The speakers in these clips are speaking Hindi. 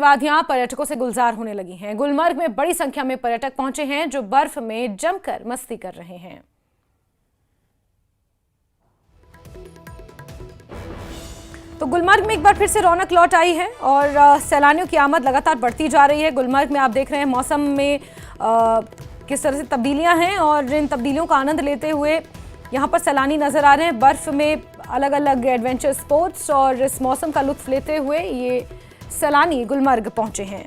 वादियां पर्यटकों से गुलजार होने लगी हैं। गुलमर्ग में बड़ी संख्या में पर्यटक पहुंचे हैं जो बर्फ में जमकर मस्ती कर रहे हैं। तो गुलमर्ग में एक बार फिर से रौनक लौट आई है और सैलानियों की आमद लगातार बढ़ती जा रही है। गुलमर्ग में आप देख रहे हैं मौसम में किस तरह से तब्दीलियां हैं और इन तब्दीलियों का आनंद लेते हुए यहाँ पर सैलानी नजर आ रहे हैं। बर्फ में अलग अलग एडवेंचर स्पोर्ट्स और इस मौसम का लुत्फ लेते हुए ये सैलानी गुलमर्ग पहुंचे हैं।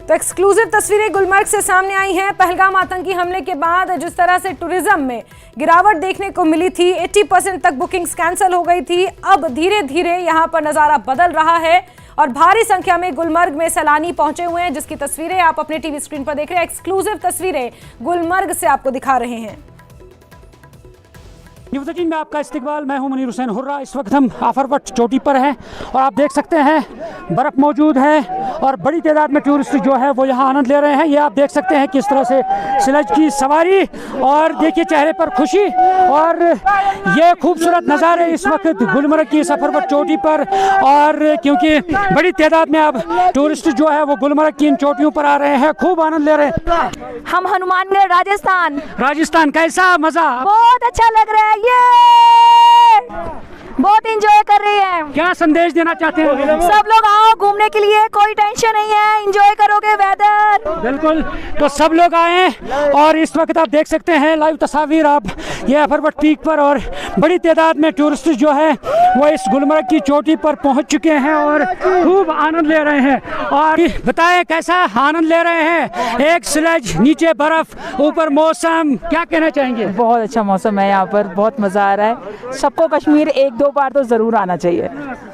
तो एक्सक्लूसिव तस्वीरें गुलमर्ग से सामने आई हैं। पहलगाम आतंकी हमले के बाद जिस तरह से टूरिज्म में गिरावट देखने को मिली थी, 80% तक बुकिंग्स कैंसिल हो गई थी। अब धीरे धीरे यहां पर नजारा बदल रहा है और भारी संख्या में गुलमर्ग में सैलानी पहुंचे हुए हैं, जिसकी तस्वीरें आप अपने टीवी स्क्रीन पर देख रहे हैं। एक्सक्लूसिव तस्वीरें गुलमर्ग से आपको दिखा रहे हैं। न्यूज़ 18 में आपका इस्तकबाल। मैं हूं मुनीर हुसैन हुर्रा। इस वक्त हम आफरवट चोटी पर हैं और आप देख सकते हैं बर्फ़ मौजूद है और बड़ी तादाद में टूरिस्ट जो है वो यहाँ आनंद ले रहे हैं। ये आप देख सकते हैं किस तरह से स्लेज की सवारी और देखिए चेहरे पर खुशी और ये खूबसूरत नज़ारे इस वक्त गुलमर्ग की आफरवट चोटी पर। और क्योंकि बड़ी तादाद में अब टूरिस्ट जो है वो गुलमर्ग की इन चोटियों पर आ रहे हैं, खूब आनंद ले रहे हैं। हम हनुमानगढ़ राजस्थान कैसा मज़ा? बहुत अच्छा लग रहा है। ये बहुत एंजॉय कर रहे हैं। क्या संदेश देना चाहते हैं? सब लोग आओ घूमने के लिए, कोई टेंशन नहीं है, एंजॉय करोगे वेदर। बिल्कुल, तो सब लोग आए और इस वक्त आप देख सकते हैं लाइव तस्वीर आप ये अफरवट पीक पर और बड़ी तादाद में टूरिस्ट जो है वो इस गुलमर्ग की चोटी पर पहुंच चुके हैं और खूब आनंद ले रहे हैं। और बताएं कैसा आनंद ले रहे हैं? एक स्लेज, नीचे बर्फ, ऊपर मौसम, क्या कहना चाहेंगे? बहुत अच्छा मौसम है यहाँ पर, बहुत मज़ा आ रहा है। सबको कश्मीर एक दो बार तो ज़रूर आना चाहिए।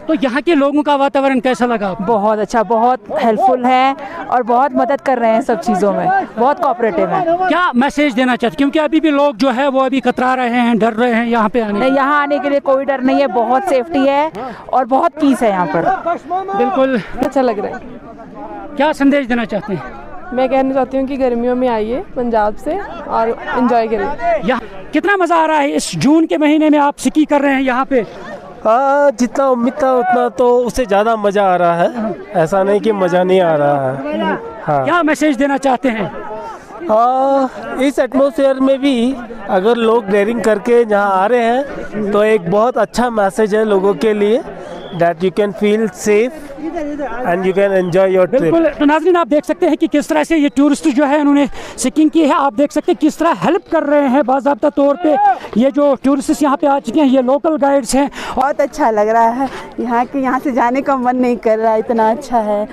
तो यहाँ के लोगों का वातावरण कैसा लगा? बहुत अच्छा, बहुत हेल्पफुल है और बहुत मदद कर रहे हैं सब चीज़ों में, बहुत कोऑपरेटिव है। क्या मैसेज देना चाहते? क्योंकि अभी भी लोग जो है वो अभी कतरा रहे हैं, डर रहे हैं यहाँ पे आने। नहीं, यहाँ आने के लिए कोई डर नहीं है, बहुत सेफ्टी है और बहुत पीस है यहाँ पर। बिल्कुल अच्छा लग रहा है। क्या संदेश देना चाहते हैं? मैं कहना चाहती हूँ कि गर्मियों में आइए पंजाब से और एंजॉय करिए। यहाँ कितना मज़ा आ रहा है? इस जून के महीने में आप स्की कर रहे हैं यहाँ पे? हाँ, जितना उम्मीद था उतना तो उससे ज़्यादा मज़ा आ रहा है। ऐसा नहीं कि मज़ा नहीं आ रहा है। हाँ। क्या मैसेज देना चाहते हैं? इस एटमॉस्फेयर में भी अगर लोग डेयरिंग करके यहाँ आ रहे हैं तो एक बहुत अच्छा मैसेज है लोगों के लिए, that you can feel safe and you can enjoy your trip। बिल्कुल, तो नाज़रीन आप देख सकते हैं कि किस तरह से ये टूरिस्ट जो है उन्होंने स्कीइंग की है। आप देख सकते हैं किस तरह हेल्प कर रहे हैं बाज़ाब्ता तौर पे ये जो टूरिस्ट यहाँ पे आ चुके हैं, ये लोकल गाइड्स हैं। बहुत अच्छा लग रहा है यहाँ से जाने का मन नहीं कर रहा, इतना अच्छा है।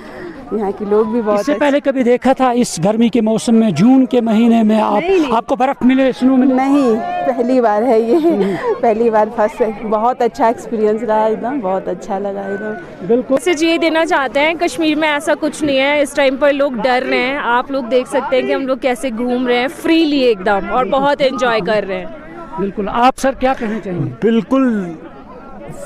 यहाँ के लोग भी बहुत। इससे पहले कभी देखा था इस गर्मी के मौसम में, जून के महीने में आपको बर्फ मिले, स्नो मिले? नहीं, पहली बार है ये, पहली बार फर्स्ट है। बहुत अच्छा एक्सपीरियंस रहा, एकदम बहुत अच्छा लगा एकदम। बिल्कुल, मैसेज ये देना चाहते हैं, कश्मीर में ऐसा कुछ नहीं है। इस टाइम पर लोग डर रहे हैं। आप लोग देख सकते हैं कि हम लोग कैसे घूम रहे हैं फ्रीली एकदम और बहुत एंजॉय कर रहे हैं। बिल्कुल। आप सर क्या कहना चाहेंगे? बिल्कुल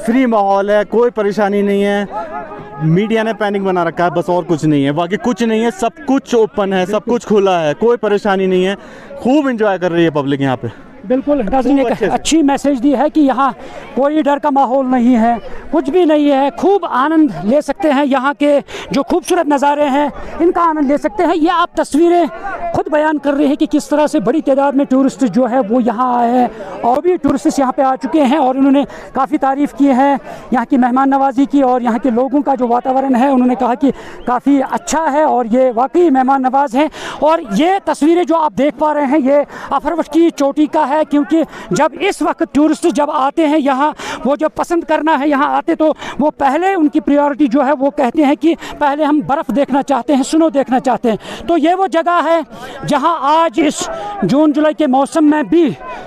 फ्री माहौल है, कोई परेशानी नहीं है। मीडिया ने पैनिक बना रखा है, बस और कुछ नहीं है, बाकी कुछ नहीं है। सब कुछ ओपन है, सब कुछ खुला है, कोई परेशानी नहीं है। खूब एंजॉय कर रही है पब्लिक यहाँ पे। बिल्कुल, नाज़रीन एक अच्छी मैसेज दी है कि यहाँ कोई डर का माहौल नहीं है, कुछ भी नहीं है। खूब आनंद ले सकते हैं, यहाँ के जो खूबसूरत नज़ारे हैं इनका आनंद ले सकते हैं। ये आप तस्वीरें खुद बयान कर रहे हैं कि किस तरह से बड़ी तादाद में टूरिस्ट जो है वो यहाँ आए हैं और भी टूरिस्ट यहाँ पे आ चुके हैं और उन्होंने काफ़ी तारीफ़ की है यहाँ की मेहमान नवाजी की और यहाँ के लोगों का जो वातावरण है उन्होंने कहा कि काफ़ी अच्छा है और ये वाकई मेहमान नवाज हैं। और ये तस्वीरें जो आप देख पा रहे हैं ये अफरवट की चोटी का है, क्योंकि जब इस वक्त टूरिस्ट जब आते हैं यहाँ, वो जब पसंद करना है यहाँ आते तो वो पहले उनकी प्रायोरिटी जो है वो कहते हैं कि पहले हम बर्फ़ देखना चाहते हैं, स्नो देखना चाहते हैं। तो ये वो जगह है जहाँ आज इस जून जुलाई के मौसम में भी,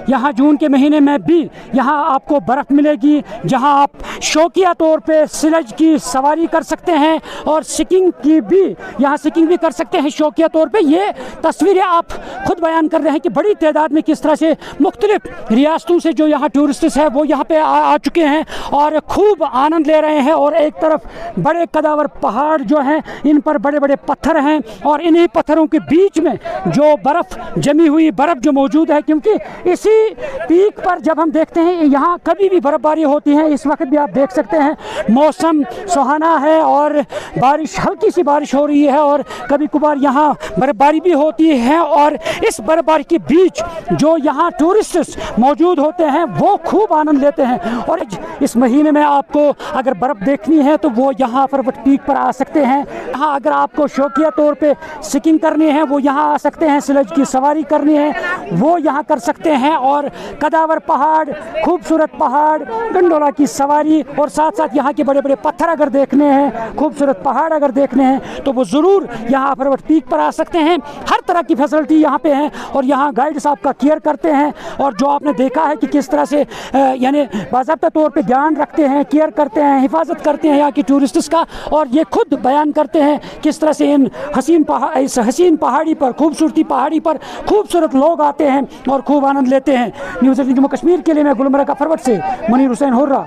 यहाँ जून के महीने में भी यहाँ आपको बर्फ़ मिलेगी, जहाँ आप शौकिया तौर पे स्लेज की सवारी कर सकते हैं और स्कीइंग की भी, यहाँ स्कीइंग भी कर सकते हैं शौकिया तौर पे। ये तस्वीरें आप खुद बयान कर रहे हैं कि बड़ी तादाद में किस तरह से मुख्तलिफ रियासतों से जो यहाँ टूरिस्ट है वो यहाँ पे आ चुके हैं और खूब आनंद ले रहे हैं। और एक तरफ बड़े कदावर पहाड़ जो हैं, इन पर बड़े बड़े पत्थर हैं और इन्हीं पत्थरों के बीच में जो बर्फ़ जमी हुई बर्फ़ जो मौजूद है, क्योंकि इसी पीक पर जब हम देखते हैं यहाँ कभी भी बर्फ़बारी होती है। इस वक्त भी आप देख सकते हैं मौसम सुहाना है और बारिश, हल्की सी बारिश हो रही है और कभी कभार यहाँ बर्फ़बारी भी होती है। और इस बर्फ़बारी के बीच जो यहाँ टूरिस्ट मौजूद होते हैं वो खूब आनंद लेते हैं। और इस महीने में आपको अगर बर्फ़ देखनी है तो वो यहाँ पर्वत पीक पर आ सकते हैं। यहाँ अगर आपको शौकिया तौर पे स्कीइंग करनी है वो यहाँ आ सकते हैं, स्लेज की सवारी करनी है वो यहाँ कर सकते हैं। और कदावर पहाड़, खूबसूरत पहाड़, गंडोला की सवारी और साथ साथ यहाँ के बड़े बड़े पत्थर अगर देखने हैं, खूबसूरत पहाड़ अगर देखने हैं तो वो ज़रूर यहाँ पर्वत पीक पर आ सकते हैं। हर तरह की फैसिलिटी यहाँ पे है और यहाँ गाइड्स आपका केयर करते हैं। और जो आपने देखा है कि किस तरह से यानी बाज़ाब्ता तौर पे ध्यान रखते हैं, केयर करते हैं, हिफाजत करते हैं यहाँ की टूरिस्ट्स का। और ये खुद बयान करते हैं किस तरह से इस हसीन पहाड़ी पर, खूबसूरती पहाड़ी पर खूबसूरत लोग आते हैं और खूब आनंद लेते हैं। न्यूज़ 18 जम्मू कश्मीर के लिए मैं गुलमर्ग का फरवट से मुनीर हुसैन हुर्रा।